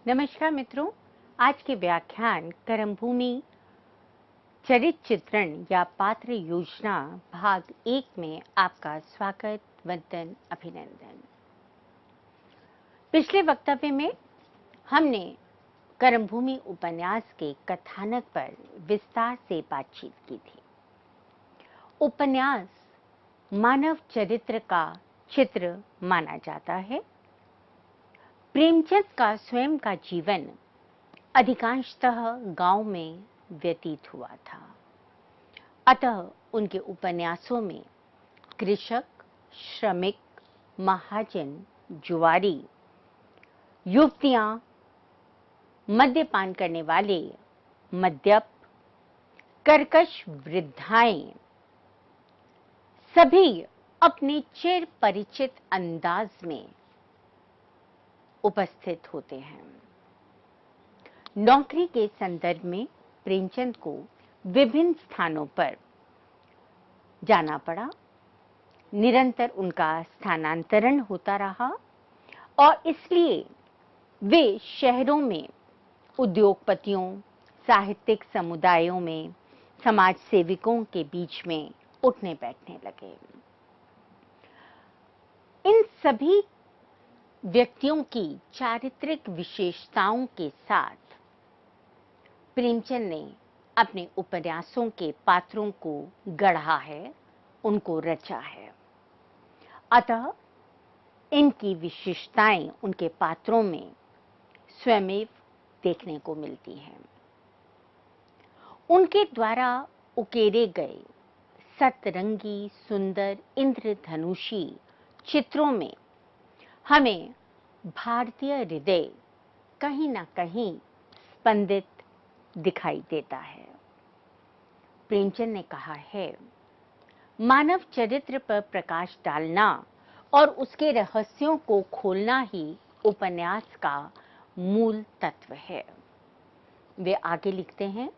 नमस्कार मित्रों, आज के व्याख्यान कर्मभूमि चरित्र चित्रण या पात्र योजना भाग 1 में आपका स्वागत, वंदन, अभिनंदन। पिछले वक्तव्य में हमने कर्मभूमि उपन्यास के कथानक पर विस्तार से बातचीत की थी। उपन्यास मानव चरित्र का चित्र माना जाता है। प्रेमचंद का स्वयं का जीवन अधिकांशतः गांव में व्यतीत हुआ था, अतः उनके उपन्यासों में कृषक, श्रमिक, महाजन, जुआरी, युवतियां, मद्यपान करने वाले, मद्यप, कर्कश वृद्धाएं सभी अपने चिर परिचित अंदाज में उपस्थित होते हैं। नौकरी के संदर्भ में प्रेमचंद को विभिन्न स्थानों पर जाना पड़ा। निरंतर उनका स्थानांतरण होता रहा और इसलिए वे शहरों में उद्योगपतियों, साहित्यिक समुदायों में, समाज सेवकों के बीच में उठने बैठने लगे। इन सभी व्यक्तियों की चारित्रिक विशेषताओं के साथ प्रेमचंद ने अपने उपन्यासों के पात्रों को गढ़ा है, उनको रचा है। अतः इनकी विशेषताएं उनके पात्रों में स्वयमेव देखने को मिलती हैं। उनके द्वारा उकेरे गए सतरंगी, सुंदर, इंद्रधनुषी चित्रों में हमें भारतीय हृदय कहीं ना कहीं स्पंदित दिखाई देता है। प्रेमचंद ने कहा है, मानव चरित्र पर प्रकाश डालना और उसके रहस्यों को खोलना ही उपन्यास का मूल तत्व है। वे आगे लिखते हैं,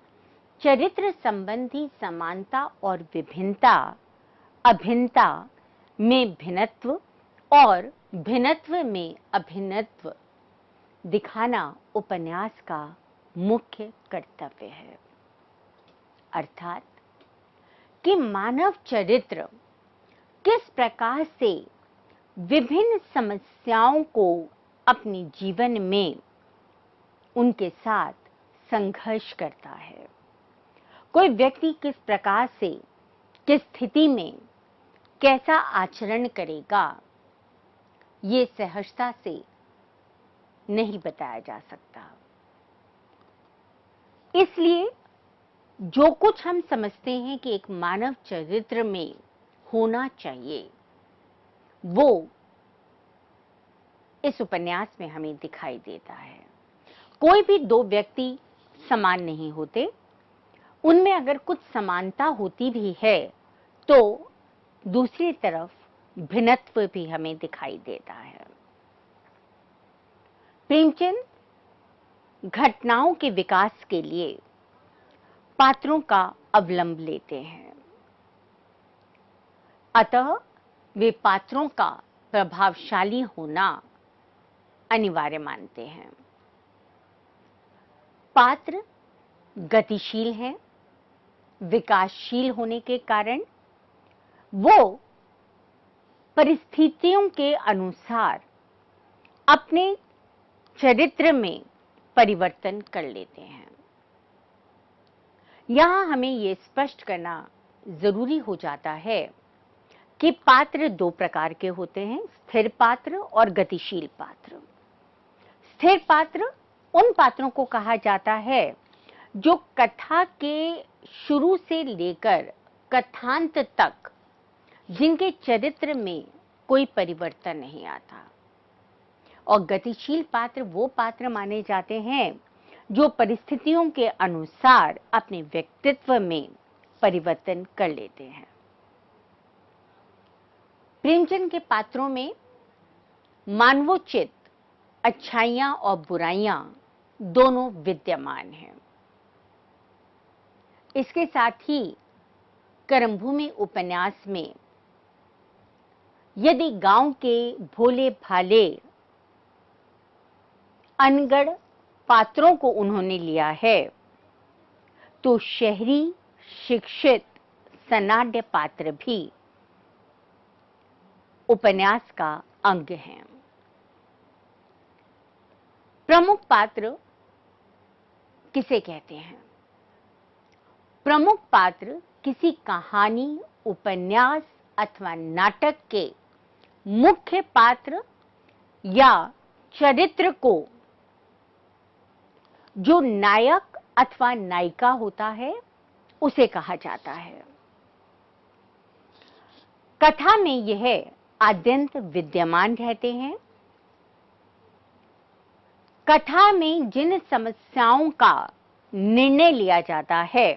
चरित्र संबंधी समानता और विभिन्नता, अभिन्नता में भिन्नत्व और भिन्नत्व में अभिन्नत्व दिखाना उपन्यास का मुख्य कर्तव्य है। अर्थात कि मानव चरित्र किस प्रकार से विभिन्न समस्याओं को अपने जीवन में उनके साथ संघर्ष करता है। कोई व्यक्ति किस प्रकार से, किस स्थिति में कैसा आचरण करेगा, ये सहजता से नहीं बताया जा सकता। इसलिए जो कुछ हम समझते हैं कि एक मानव चरित्र में होना चाहिए, वो इस उपन्यास में हमें दिखाई देता है। कोई भी दो व्यक्ति समान नहीं होते। उनमें अगर कुछ समानता होती भी है तो दूसरी तरफ भिन्नत्व भी हमें दिखाई देता है। प्रेमचंद घटनाओं के विकास के लिए पात्रों का अवलंब लेते हैं, अतः वे पात्रों का प्रभावशाली होना अनिवार्य मानते हैं। पात्र गतिशील हैं, विकासशील होने के कारण वो परिस्थितियों के अनुसार अपने चरित्र में परिवर्तन कर लेते हैं। यहां हमें यह स्पष्ट करना जरूरी हो जाता है कि पात्र दो प्रकार के होते हैं, स्थिर पात्र और गतिशील पात्र। स्थिर पात्र उन पात्रों को कहा जाता है जो कथा के शुरू से लेकर कथांत तक जिनके चरित्र में कोई परिवर्तन नहीं आता। और गतिशील पात्र वो पात्र माने जाते हैं जो परिस्थितियों के अनुसार अपने व्यक्तित्व में परिवर्तन कर लेते हैं। प्रेमचंद के पात्रों में मानवोचित अच्छाइयां और बुराइयां दोनों विद्यमान हैं। इसके साथ ही कर्मभूमि उपन्यास में यदि गांव के भोले भाले अनगढ़ पात्रों को उन्होंने लिया है, तो शहरी शिक्षित सनाड्य पात्र भी उपन्यास का अंग हैं। प्रमुख पात्र किसे कहते हैं? प्रमुख पात्र किसी कहानी, उपन्यास अथवा नाटक के मुख्य पात्र या चरित्र को जो नायक अथवा नायिका होता है उसे कहा जाता है। कथा में यह आद्यंत विद्यमान रहते हैं। कथा में जिन समस्याओं का निर्णय लिया जाता है,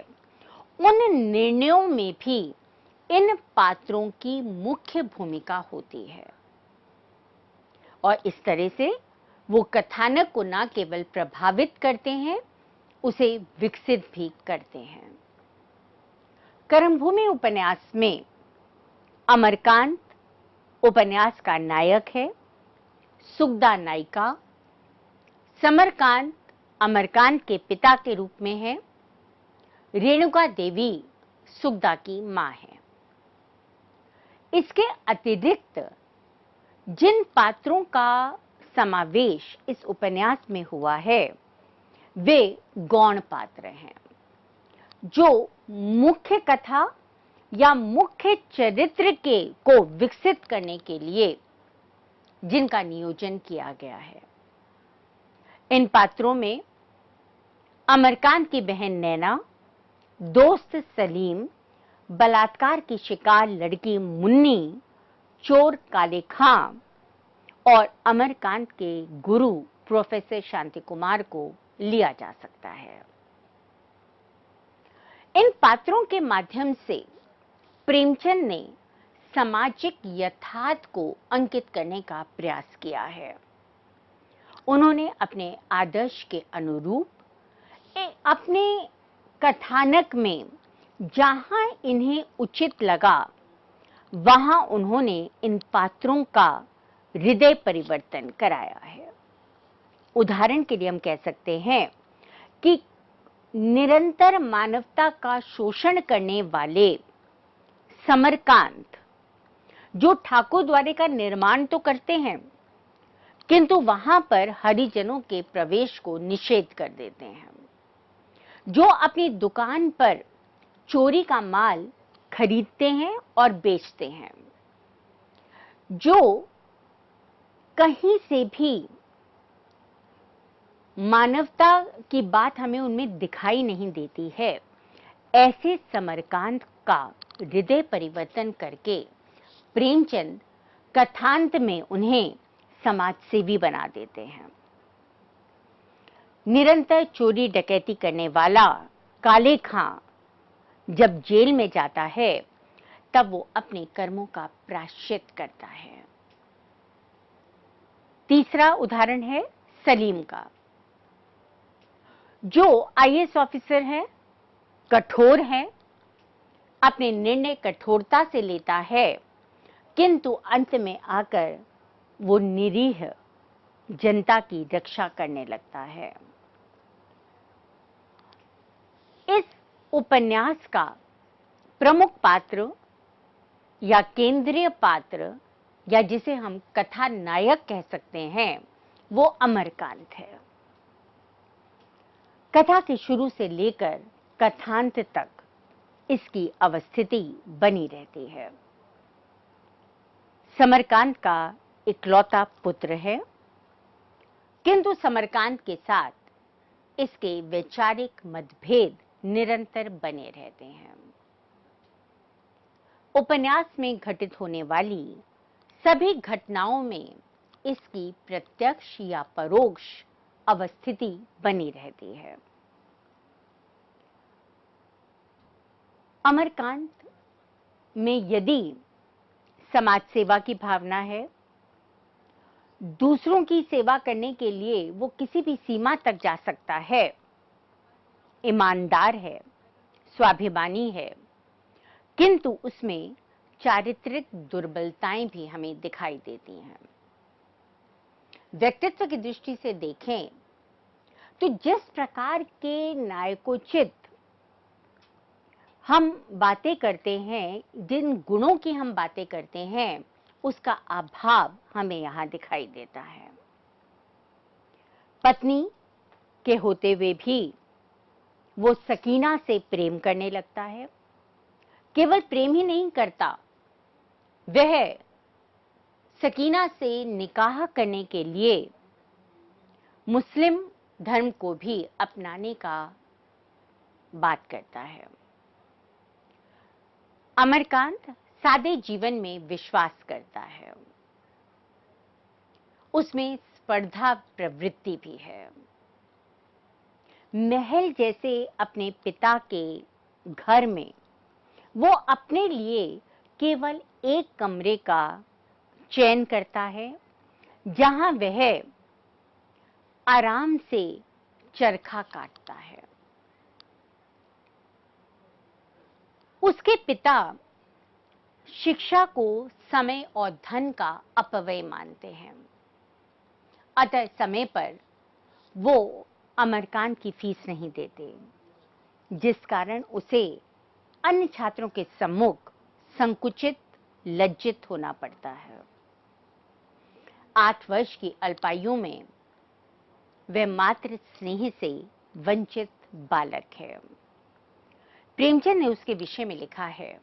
उन निर्णयों में भी इन पात्रों की मुख्य भूमिका होती है और इस तरह से वो कथानक को न केवल प्रभावित करते हैं, उसे विकसित भी करते हैं। कर्मभूमि उपन्यास में अमरकांत उपन्यास का नायक है, सुगदा नायिका, समरकांत अमरकांत के पिता के रूप में है, रेणुका देवी सुगदा की मां है। इसके अतिरिक्त जिन पात्रों का समावेश इस उपन्यास में हुआ है, वे गौण पात्र हैं, जो मुख्य कथा या मुख्य चरित्र को विकसित करने के लिए जिनका नियोजन किया गया है। इन पात्रों में अमरकांत की बहन नैना, दोस्त सलीम, बलात्कार की शिकार लड़की मुन्नी, चोर काले खां और अमरकांत के गुरु प्रोफेसर शांति कुमार को लिया जा सकता है। इन पात्रों के माध्यम से प्रेमचंद ने सामाजिक यथार्थ को अंकित करने का प्रयास किया है। उन्होंने अपने आदर्श के अनुरूप अपने कथानक में जहां इन्हें उचित लगा, वहां उन्होंने इन पात्रों का हृदय परिवर्तन कराया है। उदाहरण के लिए हम कह सकते हैं कि निरंतर मानवता का शोषण करने वाले समरकांत, जो ठाकुर द्वारे का निर्माण तो करते हैं, किंतु वहां पर हरिजनों के प्रवेश को निषेध कर देते हैं, जो अपनी दुकान पर चोरी का माल खरीदते हैं और बेचते हैं, जो कहीं से भी मानवता की बात हमें उनमें दिखाई नहीं देती है। ऐसे समरकांत का हृदय परिवर्तन करके प्रेमचंद कथांत में उन्हें समाज सेवी बना देते हैं। निरंतर चोरी डकैती करने वाला काले खां जब जेल में जाता है, तब वो अपने कर्मों का प्रायश्चित करता है। तीसरा उदाहरण है सलीम का, जो आईएएस ऑफिसर है, कठोर है, अपने निर्णय कठोरता से लेता है, किंतु अंत में आकर वो निरीह जनता की रक्षा करने लगता है। इस उपन्यास का प्रमुख पात्र या केंद्रीय पात्र, या जिसे हम कथा नायक कह सकते हैं, वो अमरकांत है। कथा के शुरू से लेकर कथांत तक इसकी अवस्थिति बनी रहती है। समरकांत का इकलौता पुत्र है, किंतु समरकांत के साथ इसके वैचारिक मतभेद निरंतर बने रहते हैं। उपन्यास में घटित होने वाली सभी घटनाओं में इसकी प्रत्यक्ष या परोक्ष अवस्थिति बनी रहती है। अमरकांत में यदि समाज सेवा की भावना है, दूसरों की सेवा करने के लिए वो किसी भी सीमा तक जा सकता है, ईमानदार है, स्वाभिमानी है, किंतु उसमें चारित्रिक दुर्बलताएं भी हमें दिखाई देती हैं। व्यक्तित्व की दृष्टि से देखें तो जिस प्रकार के नायकोचित हम बातें करते हैं, जिन गुणों की हम बातें करते हैं, उसका अभाव हमें यहां दिखाई देता है। पत्नी के होते हुए भी वो सकीना से प्रेम करने लगता है। केवल प्रेम ही नहीं करता, वह सकीना से निकाह करने के लिए मुस्लिम धर्म को भी अपनाने का बात करता है। अमरकांत सादे जीवन में विश्वास करता है, उसमें स्पर्धा प्रवृत्ति भी है। महल जैसे अपने पिता के घर में वो अपने लिए केवल एक कमरे का चयन करता है, जहां वह आराम से चरखा काटता है। उसके पिता शिक्षा को समय और धन का अपव्यय मानते हैं, अतः समय पर वो अमरकांत की फीस नहीं देते, जिस कारण उसे अन्य छात्रों के सम्मुख संकुचित, लज्जित होना पड़ता है। 8 वर्ष की अल्पायु में वह मात्र स्नेह से वंचित बालक है। प्रेमचंद ने उसके विषय में लिखा है,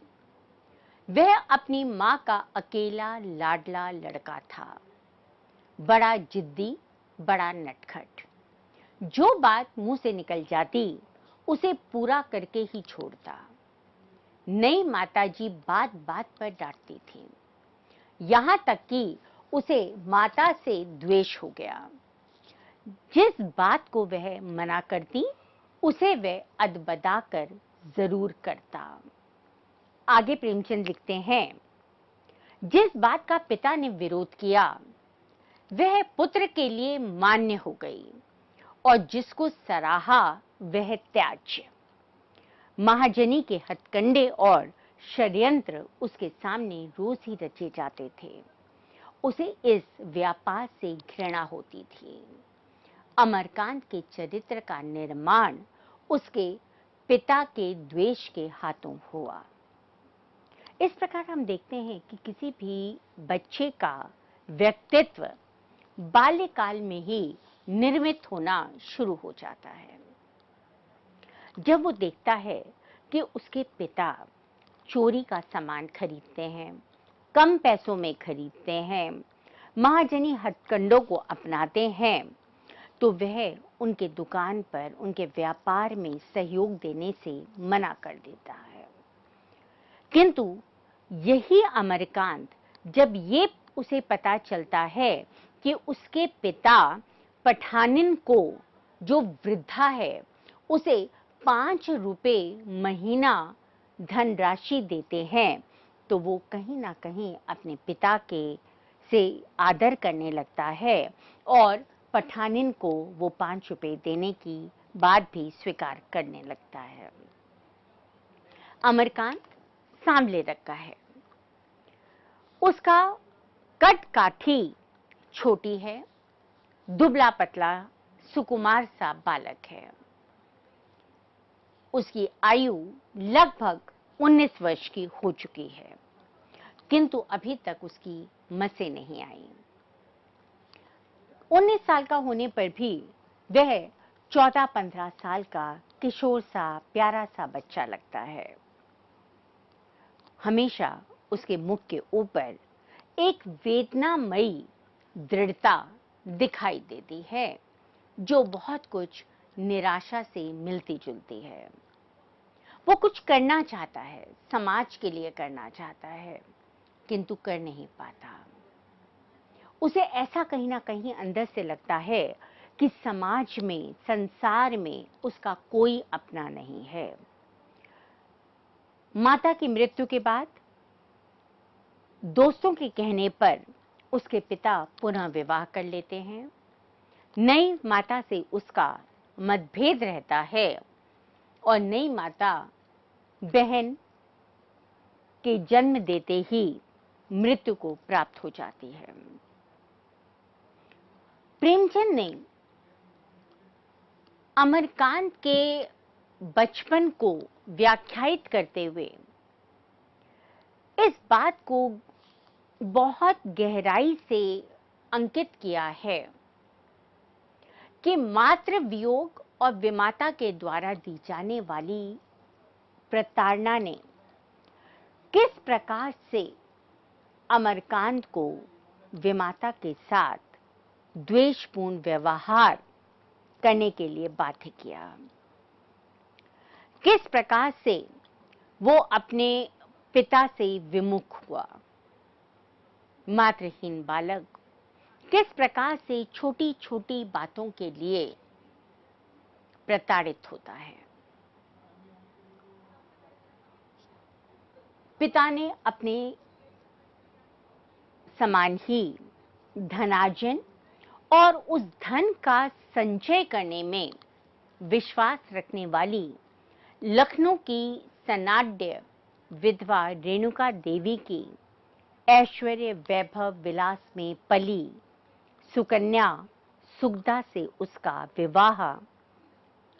वह अपनी मां का अकेला लाडला लड़का था, बड़ा जिद्दी, बड़ा नटखट। जो बात मुंह से निकल जाती उसे पूरा करके ही छोड़ता। नई माताजी बात बात पर डांटती थी, यहां तक कि उसे माता से द्वेष हो गया। जिस बात को वह मना करती उसे वह अदबदा कर जरूर करता। आगे प्रेमचंद लिखते हैं, जिस बात का पिता ने विरोध किया वह पुत्र के लिए मान्य हो गई और जिसको सराहा वह त्याज्य। महाजनी के हथकंडे और षड्यंत्र उसके सामने रोज ही रचे जाते थे। उसे इस व्यापार से घृणा होती थी। अमरकांत के चरित्र का निर्माण उसके पिता के द्वेष के हाथों हुआ। इस प्रकार हम देखते हैं कि किसी भी बच्चे का व्यक्तित्व बाल्यकाल में ही निर्मित होना शुरू हो जाता है। जब वो देखता है कि उसके पिता चोरी का सामान खरीदते हैं, कम पैसों में खरीदते हैं, महाजनी हथकंडों को अपनाते हैं, तो वह उनके दुकान पर, उनके व्यापार में सहयोग देने से मना कर देता है। किंतु यही अमरकांत, जब ये उसे पता चलता है कि उसके पिता पठानिन को, जो वृद्धा है, उसे 5 रुपए महीना धनराशि देते हैं, तो वो कहीं ना कहीं अपने पिता के से आदर करने लगता है और पठानिन को वो 5 रुपए देने की बात भी स्वीकार करने लगता है। अमरकांत सांवले रंग का है, उसका कद काठी छोटी है, दुबला पतला सुकुमार सा बालक है। उसकी आयु लगभग 19 वर्ष की हो चुकी है, किंतु अभी तक उसकी मसें नहीं आई। 19 साल का होने पर भी वह 14-15 साल का किशोर सा प्यारा सा बच्चा लगता है। हमेशा उसके मुख के ऊपर एक वेदनामयी दृढ़ता दिखाई देती है, जो बहुत कुछ निराशा से मिलती जुलती है। वो कुछ करना चाहता है, समाज के लिए करना चाहता है, किंतु कर नहीं पाता। उसे ऐसा कहीं ना कहीं अंदर से लगता है कि समाज में, संसार में उसका कोई अपना नहीं है। माता की मृत्यु के बाद दोस्तों के कहने पर उसके पिता पुनः विवाह कर लेते हैं। नई माता से उसका मतभेद रहता है और नई माता बहन के जन्म देते ही मृत्यु को प्राप्त हो जाती है। प्रेमचंद ने अमरकांत के बचपन को व्याख्यायित करते हुए इस बात को बहुत गहराई से अंकित किया है कि मातृ वियोग और विमाता के द्वारा दी जाने वाली प्रताड़ना ने किस प्रकार से अमरकांत को विमाता के साथ द्वेषपूर्ण व्यवहार करने के लिए बाध्य किया। किस प्रकार से वो अपने पिता से विमुख हुआ। मातृहीन बालक किस प्रकार से छोटी छोटी बातों के लिए प्रताड़ित होता है। पिता ने अपने समान ही धनार्जन और उस धन का संचय करने में विश्वास रखने वाली लखनऊ की सनाढ्य विधवा रेणुका देवी की ऐश्वर्य वैभव विलास में पली सुकन्या सुगदा से उसका विवाह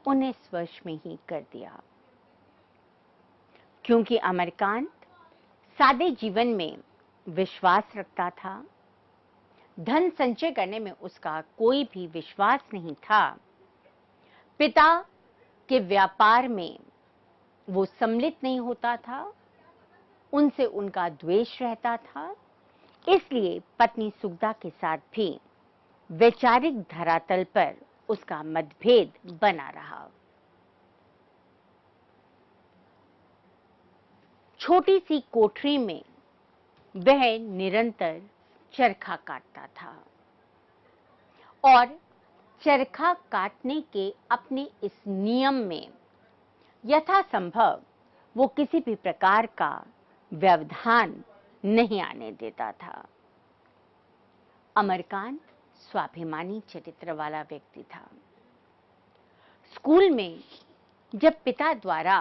19 वर्ष में ही कर दिया, क्योंकि अमरकांत सादे जीवन में विश्वास रखता था। धन संचय करने में उसका कोई भी विश्वास नहीं था। पिता के व्यापार में वो सम्मिलित नहीं होता था, उनसे उनका द्वेष रहता था। इसलिए पत्नी सुगदा के साथ भी वैचारिक धरातल पर उसका मतभेद बना रहा। छोटी सी कोठरी में वह निरंतर चरखा काटता था और चरखा काटने के अपने इस नियम में यथासंभव वो किसी भी प्रकार का व्यवधान नहीं आने देता था। अमरकांत स्वाभिमानी चरित्र वाला व्यक्ति था। स्कूल में जब पिता द्वारा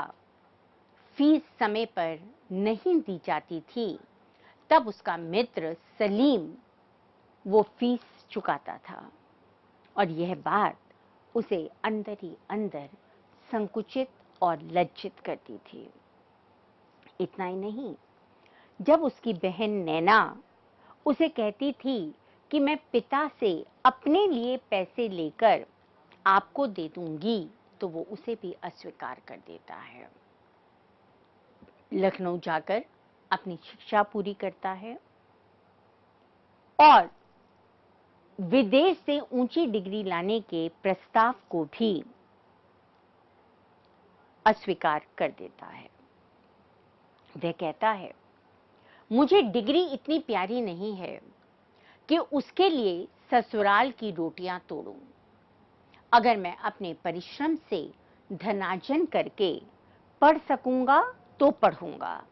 फीस समय पर नहीं दी जाती थी, तब उसका मित्र सलीम वो फीस चुकाता था और यह बात उसे अंदर ही अंदर संकुचित और लज्जित करती थी। इतना ही नहीं, जब उसकी बहन नैना उसे कहती थी कि मैं पिता से अपने लिए पैसे लेकर आपको दे दूंगी, तो वो उसे भी अस्वीकार कर देता है। लखनऊ जाकर अपनी शिक्षा पूरी करता है और विदेश से ऊंची डिग्री लाने के प्रस्ताव को भी अस्वीकार कर देता है। वह कहता है, मुझे डिग्री इतनी प्यारी नहीं है कि उसके लिए ससुराल की रोटियां तोड़ूं। अगर मैं अपने परिश्रम से धनार्जन करके पढ़ सकूंगा तो पढ़ूंगा,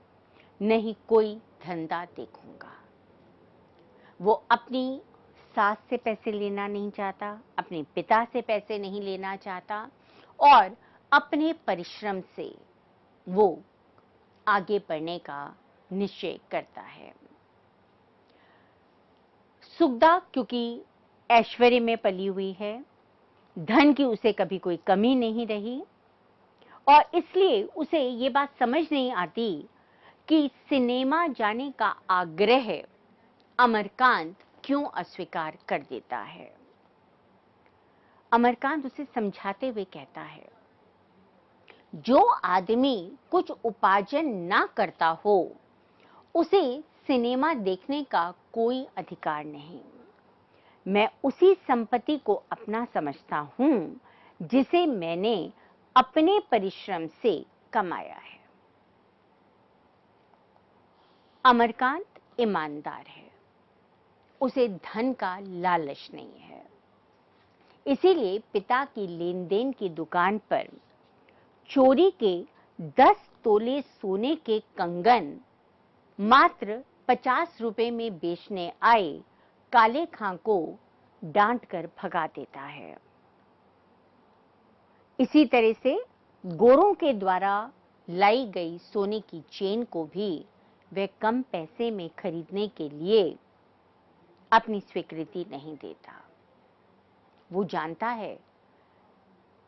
नहीं कोई धंधा देखूंगा। वो अपनी सास से पैसे लेना नहीं चाहता, अपने पिता से पैसे नहीं लेना चाहता और अपने परिश्रम से वो आगे बढ़ने का निश्चय करता है। सुगदा क्योंकि ऐश्वर्य में पली हुई है, धन की उसे कभी कोई कमी नहीं रही और इसलिए उसे ये बात समझ नहीं आती कि सिनेमा जाने का आग्रह अमरकांत क्यों अस्वीकार कर देता है। अमरकांत उसे समझाते हुए कहता है, जो आदमी कुछ उपार्जन ना करता हो उसे सिनेमा देखने का कोई अधिकार नहीं। मैं उसी संपत्ति को अपना समझता हूं जिसे मैंने अपने परिश्रम से कमाया है। अमरकांत ईमानदार है, उसे धन का लालच नहीं है। इसीलिए पिता की लेन देन की दुकान पर चोरी के 10 तोले सोने के कंगन मात्र 50 रुपए में बेचने आए काले खां को डांट कर भगा देता है। इसी तरह से गोरों के द्वारा लाई गई सोने की चेन को भी वह कम पैसे में खरीदने के लिए अपनी स्वीकृति नहीं देता। वो जानता है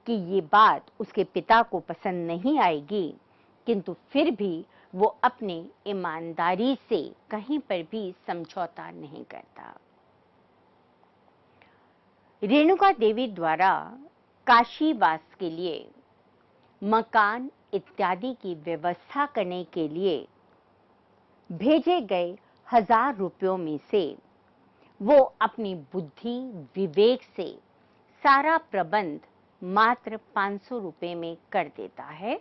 कि ये बात उसके पिता को पसंद नहीं आएगी, किंतु फिर भी वो अपनी ईमानदारी से कहीं पर भी समझौता नहीं करता। रेणुका देवी द्वारा काशीवास के लिए मकान इत्यादि की व्यवस्था करने के लिए भेजे गए 1000 रुपयों में से वो अपनी बुद्धि विवेक से सारा प्रबंध मात्र 500 रुपए में कर देता है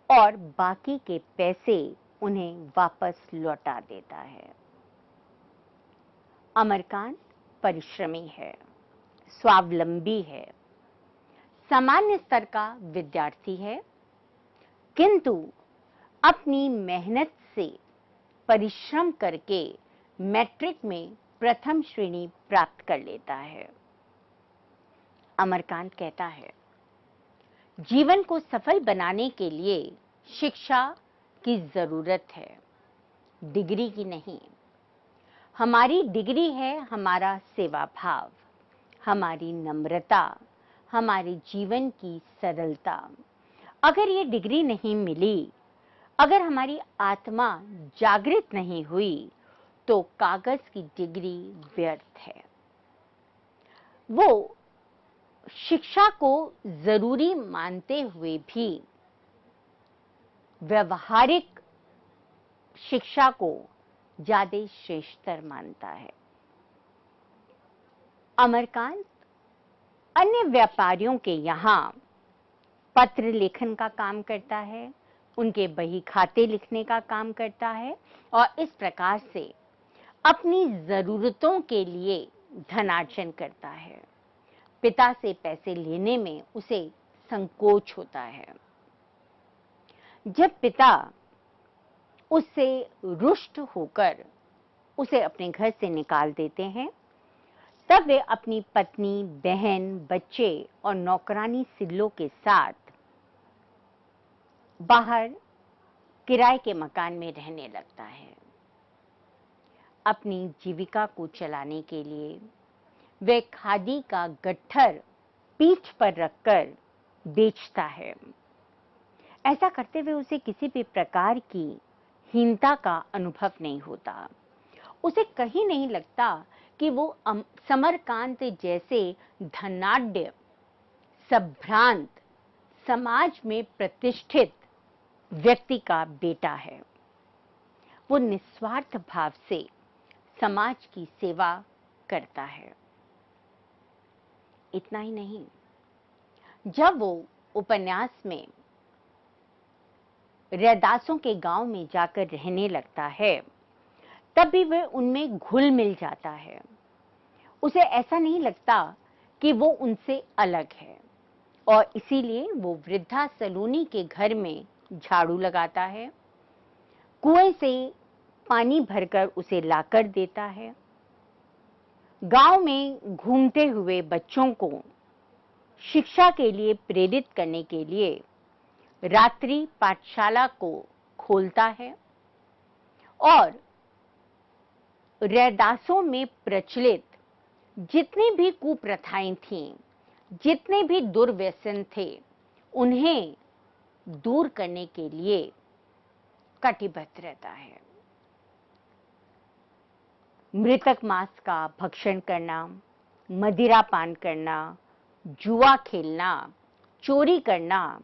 और बाकी के पैसे उन्हें वापस लौटा देता है। अमरकांत परिश्रमी है, स्वावलंबी है, सामान्य स्तर का विद्यार्थी है, किंतु अपनी मेहनत से परिश्रम करके मैट्रिक में प्रथम श्रेणी प्राप्त कर लेता है। अमरकांत कहता है, जीवन को सफल बनाने के लिए शिक्षा की जरूरत है, डिग्री की नहीं। हमारी डिग्री है हमारा सेवा भाव, हमारी नम्रता, हमारे जीवन की सरलता। अगर ये डिग्री नहीं मिली, अगर हमारी आत्मा जागृत नहीं हुई, तो कागज की डिग्री व्यर्थ है। वो शिक्षा को जरूरी मानते हुए भी व्यवहारिक शिक्षा को ज्यादा श्रेष्ठतर मानता है। अमरकांत अन्य व्यापारियों के यहाँ पत्र लेखन का काम करता है, उनके बही खाते लिखने का काम करता है और इस प्रकार से अपनी जरूरतों के लिए धनार्जन करता है। पिता से पैसे लेने में उसे संकोच होता है। जब पिता उससे रुष्ट होकर उसे अपने घर से निकाल देते हैं, तब वे अपनी पत्नी, बहन, बच्चे और नौकरानी सिल्लो के साथ बाहर किराए के मकान में रहने लगता है। अपनी जीविका को चलाने के लिए वे खादी का गट्ठर पीठ पर रखकर बेचता है। ऐसा करते हुए उसे किसी भी प्रकार की हीनता का अनुभव नहीं होता। उसे कहीं नहीं लगता कि वो समरकांत जैसे धनाढ्य, संभ्रांत, समाज में प्रतिष्ठित व्यक्ति का बेटा है। वो निस्वार्थ भाव से समाज की सेवा करता है। इतना ही नहीं, जब वो उपन्यास में रैदासों के गांव में जाकर रहने लगता है, तब भी वह उनमें घुल मिल जाता है। उसे ऐसा नहीं लगता कि वो उनसे अलग है और इसीलिए वो वृद्धा सलोनी के घर में झाड़ू लगाता है, कुएं से पानी भरकर उसे लाकर देता है, गांव में घूमते हुए बच्चों को शिक्षा के लिए प्रेरित करने के लिए रात्रि पाठशाला को खोलता है और रैदासों में प्रचलित जितनी भी कुप्रथाएं थीं, जितने भी दुर्व्यसन थे, उन्हें दूर करने के लिए कटिबद्ध रहता है। मृतक मांस का भक्षण करना, मदिरा पान करना, जुआ खेलना, चोरी करना,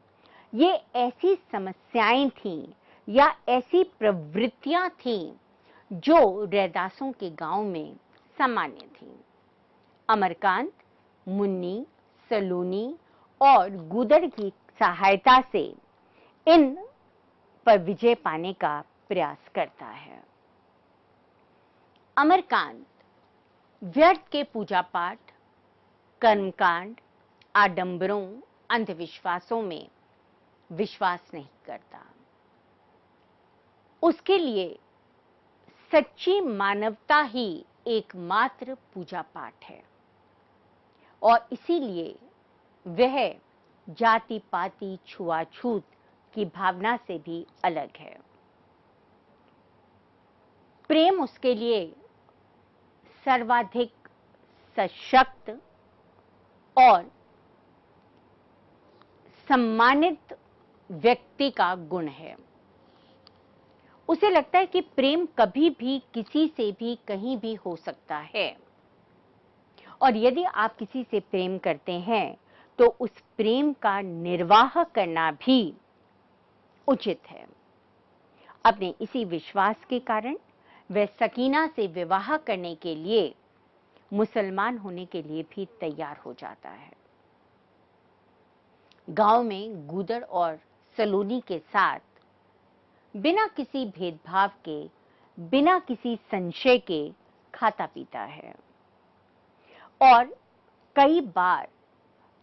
ये ऐसी समस्याएं थीं या ऐसी प्रवृत्तियां थीं जो रैदासों के गांव में सामान्य थीं। अमरकांत मुन्नी, सलोनी और गुदड़ की सहायता से इन पर विजय पाने का प्रयास करता है। अमरकांत व्यर्थ के पूजा पाठ, कर्मकांड, आडंबरों, अंधविश्वासों में विश्वास नहीं करता। उसके लिए सच्ची मानवता ही एकमात्र पूजा पाठ है और इसीलिए वह जाति पाति छुआछूत की भावना से भी अलग है। प्रेम उसके लिए सर्वाधिक सशक्त और सम्मानित व्यक्ति का गुण है। उसे लगता है कि प्रेम कभी भी किसी से भी कहीं भी हो सकता है, और यदि आप किसी से प्रेम करते हैं तो उस प्रेम का निर्वाह करना भी उचित है। अपने इसी विश्वास के कारण वह सकीना से विवाह करने के लिए मुसलमान होने के लिए भी तैयार हो जाता है। गांव में गूदड़ और सलोनी के साथ बिना किसी भेदभाव के, बिना किसी संशय के खाता पीता है, और कई बार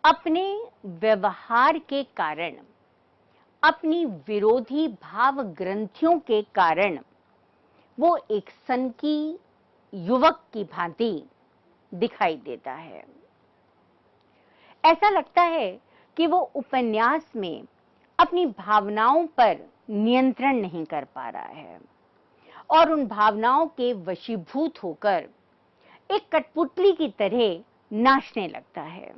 अपने व्यवहार के कारण, अपनी विरोधी भाव ग्रंथियों के कारण वो एक सनकी युवक की भांति दिखाई देता है। ऐसा लगता है कि वो उपन्यास में अपनी भावनाओं पर नियंत्रण नहीं कर पा रहा है और उन भावनाओं के वशीभूत होकर एक कठपुतली की तरह नाचने लगता है।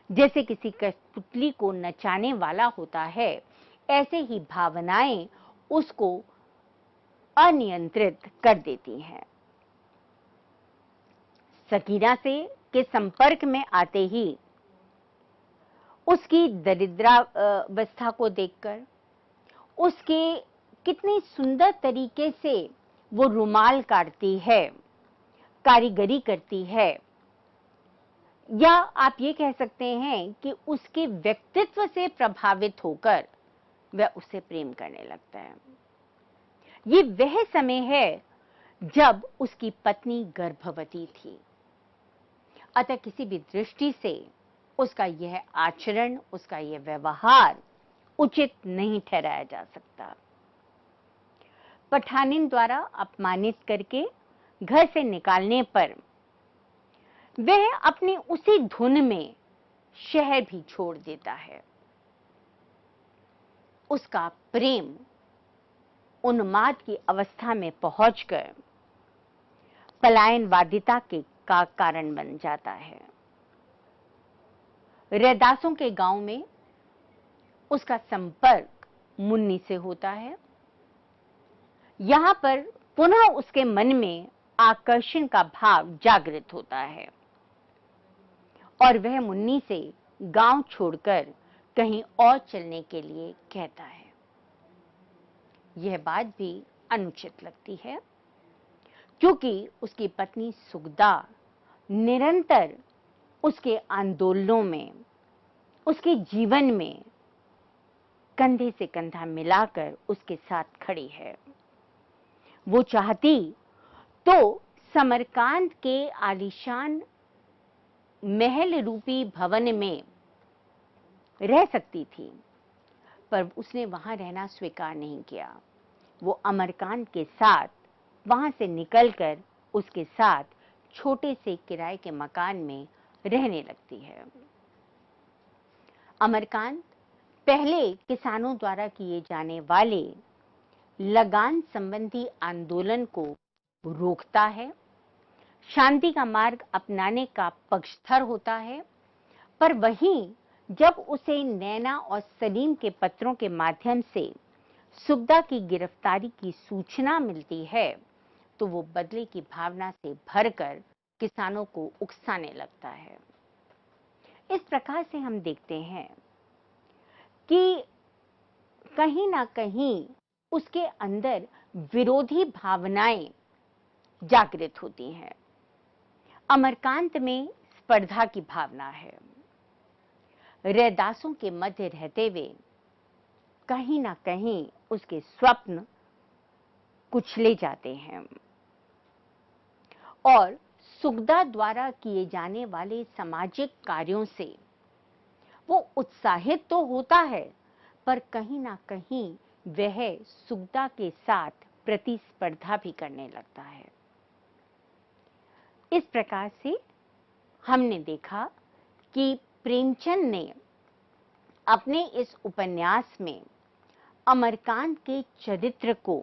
जैसे किसी कठपुतली को नचाने वाला होता है, ऐसे ही भावनाएं उसको अनियंत्रित कर देती हैं। सकीना से के संपर्क में आते ही उसकी दरिद्रावस्था को देखकर, उसके कितनी सुंदर तरीके से वो रुमाल काटती है, कारीगरी करती है, या आप ये कह सकते हैं कि उसके व्यक्तित्व से प्रभावित होकर वह उसे प्रेम करने लगता है। ये वह समय है जब उसकी पत्नी गर्भवती थी, अतः किसी भी दृष्टि से उसका यह आचरण, उसका यह व्यवहार उचित नहीं ठहराया जा सकता। पठानिन द्वारा अपमानित करके घर से निकालने पर वह अपनी उसी धुन में शहर भी छोड़ देता है। उसका प्रेम उन्माद की अवस्था में पहुंचकर पलायनवादिता के का कारण बन जाता है। रैदासों के गांव में उसका संपर्क मुन्नी से होता है। यहां पर पुनः उसके मन में आकर्षण का भाव जागृत होता है और वह मुन्नी से गांव छोड़कर कहीं और चलने के लिए कहता है। यह बात भी अनुचित लगती है, क्योंकि उसकी पत्नी सुगदा निरंतर उसके आंदोलनों में, उसके जीवन में कंधे से कंधा मिलाकर उसके साथ खड़ी है। वो चाहती तो समरकांत के आलीशान महल रूपी भवन में रह सकती थी, पर उसने वहां रहना स्वीकार नहीं किया। वो अमरकांत के साथ वहां से निकलकर उसके साथ छोटे से किराए के मकान में रहने लगती है। अमरकांत पहले किसानों द्वारा किए जाने वाले लगान संबंधी आंदोलन को रोकता है, शांति का मार्ग अपनाने का पक्षधर होता है, पर वहीं जब उसे नैना और सलीम के पत्रों के माध्यम से सुगदा की गिरफ्तारी की सूचना मिलती है, तो वो बदले की भावना से भरकर किसानों को उकसाने लगता है। इस प्रकार से हम देखते हैं कि कहीं ना कहीं उसके अंदर विरोधी भावनाएं जागृत होती हैं। अमरकांत में स्पर्धा की भावना है। रैदासों के मध्य रहते हुए कहीं ना कहीं उसके स्वप्न कुचले जाते हैं और सुगदा द्वारा किए जाने वाले सामाजिक कार्यों से वो उत्साहित तो होता है, पर कहीं ना कहीं वह सुगदा के साथ प्रतिस्पर्धा भी करने लगता है। इस प्रकार से हमने देखा कि प्रेमचंद ने अपने इस उपन्यास में अमरकांत के चरित्र को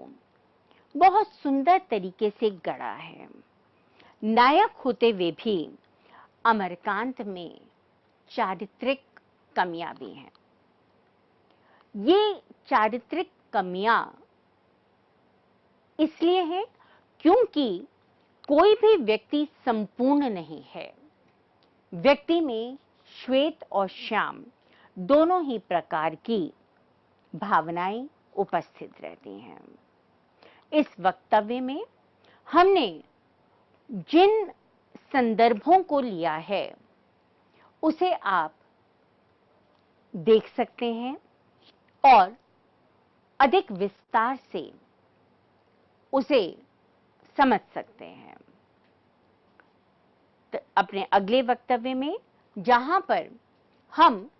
बहुत सुंदर तरीके से गढ़ा है। नायक होते हुए भी अमरकांत में चारित्रिक कमियां भी हैं। ये चारित्रिक कमियां इसलिए हैं क्योंकि कोई भी व्यक्ति संपूर्ण नहीं है। व्यक्ति में श्वेत और श्याम दोनों ही प्रकार की भावनाएं उपस्थित रहती हैं। इस वक्तव्य में हमने जिन संदर्भों को लिया है उसे आप देख सकते हैं और अधिक विस्तार से उसे समझ सकते हैं। तो अपने अगले वक्तव्य में जहां पर हम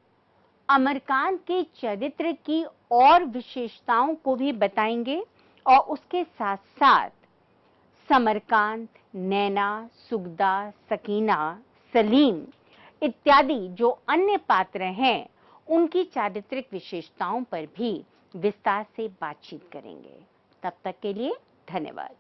अमरकांत के चरित्र की और विशेषताओं को भी बताएंगे और उसके साथ साथ समरकांत, नैना, सुगदा, सकीना, सलीम इत्यादि जो अन्य पात्र हैं उनकी चारित्रिक विशेषताओं पर भी विस्तार से बातचीत करेंगे। तब तक के लिए धन्यवाद।